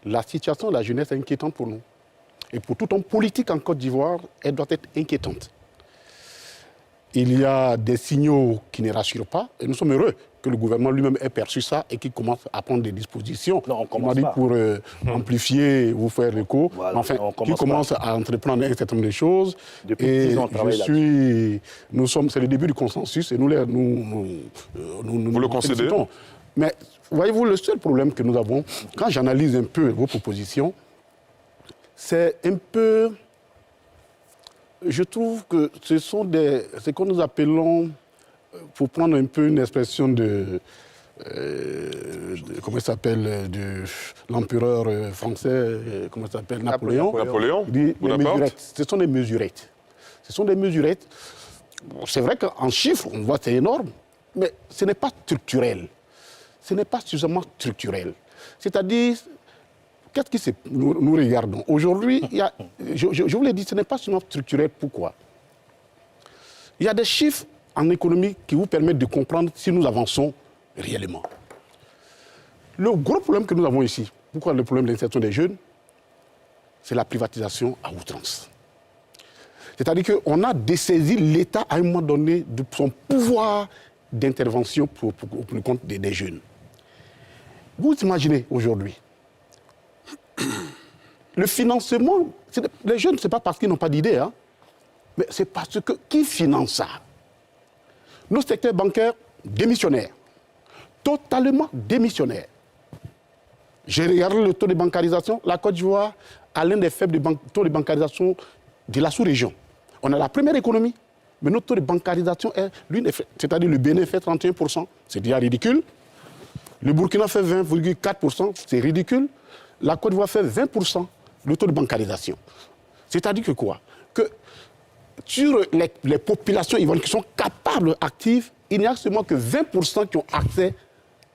la situation de la jeunesse est inquiétante pour nous. Et pour tout homme politique en Côte d'Ivoire, elle doit être inquiétante. Il y a des signaux qui ne rassurent pas, et nous sommes heureux que le gouvernement lui-même ait perçu ça et qu'il commence à prendre des dispositions pour amplifier ou faire écho. Voilà, enfin, qu'il commence à entreprendre un certain nombre de choses. Depuis 10 ans, on travaille là-dessus. C'est le début du consensus et nous vous le concédez. Mais voyez-vous, le seul problème que nous avons, quand j'analyse un peu vos propositions, c'est un peu... Je trouve que ce sont ce que nous appelons, pour prendre un peu une expression comment il s'appelle, de l'empereur français, comment il s'appelle, Napoléon. Les mesurettes. Ce sont des mesurettes. Ce sont des mesurettes. C'est vrai qu'en chiffres, on voit que c'est énorme, mais ce n'est pas structurel. Ce n'est pas suffisamment structurel. C'est-à-dire, qu'est-ce que nous regardons? Aujourd'hui, je vous l'ai dit, ce n'est pas seulement structurel. Pourquoi? Il y a des chiffres en économie qui vous permettent de comprendre si nous avançons réellement. Le gros problème que nous avons ici, pourquoi le problème de l'insertion des jeunes, c'est la privatisation à outrance. C'est-à-dire qu'on a dessaisi l'État à un moment donné de son pouvoir d'intervention pour le compte des jeunes. Vous imaginez aujourd'hui, le financement, les jeunes, ce n'est pas parce qu'ils n'ont pas d'idée, hein, mais c'est parce que qui finance ça? Nos secteurs bancaires démissionnaires, totalement démissionnaires. J'ai regardé le taux de bancarisation. La Côte d'Ivoire a l'un des faibles taux de bancarisation de la sous-région. On a la première économie, mais notre taux de bancarisation est l'une des faibles. C'est-à-dire le Bénin fait 31%, c'est déjà ridicule. Le Burkina fait 20,4%, c'est ridicule. La Côte d'Ivoire fait 20% le taux de bancarisation. C'est-à-dire que quoi? Que sur les populations ivoiriennes qui sont capables, actives, il n'y a seulement que 20% qui ont accès,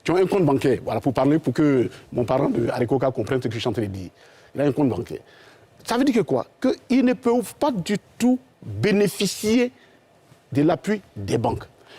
qui ont un compte bancaire. Voilà, pour parler, pour que mon parent de Harikoka comprenne ce que je suis en train de dire. Il a un compte bancaire. Ça veut dire que quoi? Qu'ils ne peuvent pas du tout bénéficier de l'appui des banques.